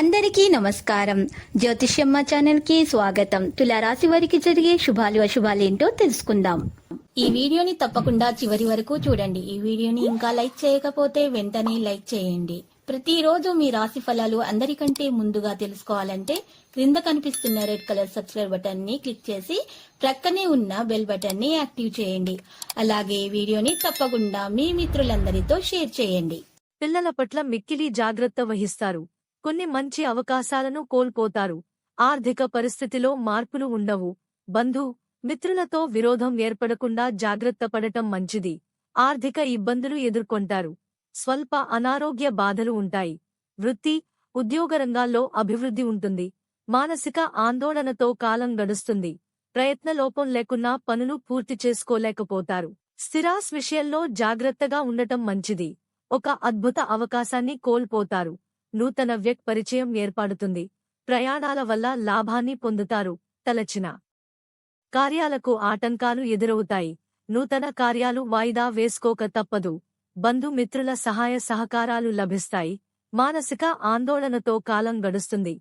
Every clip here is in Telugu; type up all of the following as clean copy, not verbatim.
అందరికీ నమస్కారం. జ్యోతిష్యమ్మ ఛానల్ కి స్వాగతం. తులారాశి వారికి జరిగే శుభాలు అశుభాలేంటో తెలుసుకుందాం. ఈ వీడియోని తప్పకుండా చివరి వరకు చూడండి. ఈ వీడియోని ఇంకా లైక్ చేయకపోతే వెంటనే లైక్ చేయండి. ప్రతిరోజు మీ రాశి ఫలాలు అందరికంటే ముందుగా తెలుసుకోవాలంటే క్రింద కనిపిస్తున్న రెడ్ కలర్ సబ్స్క్రైబ్ బటన్ ని క్లిక్ చేసి ప్రక్కనే ఉన్న బెల్ బటన్ ని యాక్టివ్ చేయండి. అలాగే వీడియోని తప్పకుండా మీ మిత్రులందరితో షేర్ చేయండి. పిల్లల పట్ల మిక్కిలి జాగ్రత్త వహిస్తారు. కొన్ని మంచి అవకాశాలను కోల్పోతారు. ఆర్థిక పరిస్థితిలో మార్పులు ఉండవు. బంధు మిత్రులతో విరోధం ఏర్పడకుండా జాగ్రత్త పడటం మంచిది. ఆర్థిక ఇబ్బందులు ఎదుర్కొంటారు. స్వల్ప అనారోగ్య బాధలు ఉంటాయి. వృత్తి, ఉద్యోగ రంగాల్లో అభివృద్ధి ఉంటుంది. మానసిక ఆందోళనతో కాలం గడుస్తుంది. ప్రయత్నలోపం లేకున్నా పనులు పూర్తి చేసుకోలేకపోతారు. స్థిరాస్ విషయంలో జాగ్రత్తగా ఉండటం మంచిది. ఒక అద్భుత అవకాశాన్ని కోల్పోతారు. నూతన వ్యక్తి పరిచయం ఏర్పడుతుంది. ప్రయాణాల వల్ల లాభాన్ని పొందుతారు. తలచిన కార్యాలకు ఆటంకాలు ఎదురవుతాయి. నూతన కార్యాలు వాయిదా వేసుకోక తప్పదు. బంధుమిత్రుల సహాయ సహకారాలు లభిస్తాయి. మానసిక ఆందోళనతో కాలం గడుస్తుంది.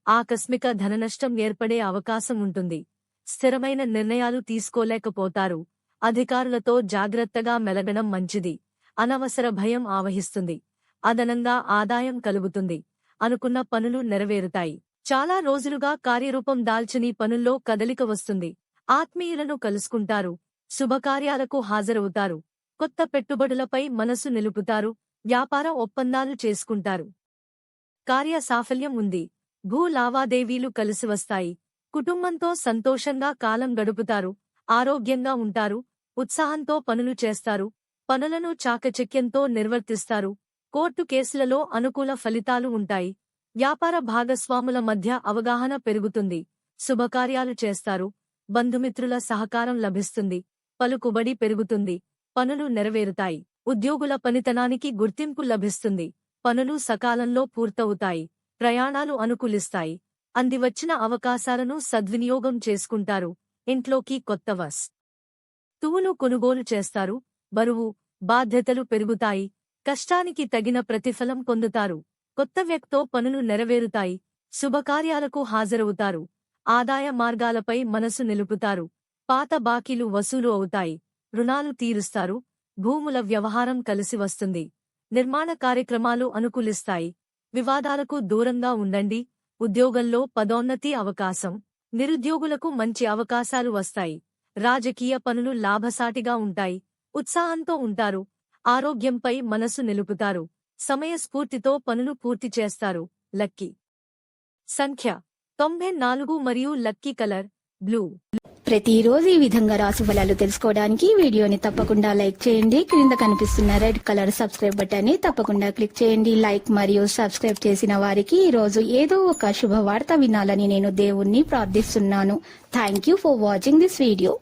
ఆకస్మిక ధననష్టం ఏర్పడే అవకాశం ఉంటుంది. స్థిరమైన నిర్ణయాలు తీసుకోలేకపోతారు. అధికారులతో జాగ్రత్తగా మెలగడం మంచిది. అనవసర భయం ఆవహిస్తుంది. అదనంగా ఆదాయం కలుగుతుంది. అనుకున్న పనులు నెరవేరుతాయి. చాలా రోజులుగా కార్యరూపం దాల్చని పనుల్లో కదలిక వస్తుంది. ఆత్మీయులను కలుసుకుంటారు. శుభకార్యాలకు హాజరవుతారు. కొత్త పెట్టుబడులపై మనసు నిలుపుతారు. వ్యాపార ఒప్పందాలు చేసుకుంటారు. కార్య సాఫల్యం ఉంది. భూ లావాదేవీలు కలిసివస్తాయి. కుటుంబంతో సంతోషంగా కాలం గడుపుతారు. ఆరోగ్యంగా ఉంటారు. ఉత్సాహంతో పనులు చేస్తారు. పనులను చాకచక్యంతో నిర్వర్తిస్తారు. కోర్టు కేసులలో అనుకూల ఫలితాలు ఉంటాయి. వ్యాపార భాగస్వాముల మధ్య అవగాహన పెరుగుతుంది. శుభకార్యాలు చేస్తారు. బంధుమిత్రుల సహకారం లభిస్తుంది. పలుకుబడి పెరుగుతుంది. పనులు నెరవేరుతాయి. ఉద్యోగుల పనితనానికి గుర్తింపు లభిస్తుంది. పనులు సకాలంలో పూర్తవుతాయి. ప్రయాణాలు అనుకూలిస్తాయి. అందివచ్చిన అవకాశాలను సద్వినియోగం చేసుకుంటారు. ఇంట్లోకి కొత్త వస్తువులు కొనుగోలు చేస్తారు. బరువు, బాధ్యతలు పెరుగుతాయి. కష్టానికి తగిన ప్రతిఫలం పొందుతారు. కొత్త వ్యక్తితో పనులు నెరవేరుతాయి. శుభకార్యాలకు హాజరవుతారు. ఆదాయ మార్గాలపై మనసు నిలుపుతారు. పాత బాకీలు వసూలు అవుతాయి. రుణాలు తీరుస్తారు. భూముల వ్యవహారం కలిసి వస్తుంది. నిర్మాణ కార్యక్రమాలు అనుకూలిస్తాయి. వివాదాలకు దూరంగా ఉండండి. ఉద్యోగంలో పదోన్నతి అవకాశం. నిరుద్యోగులకు మంచి అవకాశాలు వస్తాయి. రాజకీయ పనులు లాభసాటిగా ఉంటాయి. ఉత్సాహంతో ఉంటారు. ఆరోగ్యంపై మనసు నిలుపుతారు. సమయస్ఫూర్తితో పనులు పూర్తి చేస్తారు. లక్కీ సంఖ్య 94 మరియు లక్కీ కలర్ బ్లూ. ప్రతిరోజు ఈ విధంగా రాశి ఫలాలు తెలుసుకోవడానికి వీడియోని తప్పకుండా లైక్ చేయండి. క్రింద కనిపిస్తున్న రెడ్ కలర్ సబ్స్క్రైబ్ బటన్ ని తప్పకుండా క్లిక్ చేయండి. లైక్ మరియు సబ్స్క్రైబ్ చేసిన వారికి ఈ రోజు ఏదో ఒక శుభవార్త వినాలని నేను దేవుణ్ణి ప్రార్థిస్తున్నాను. Thank you for watching this video.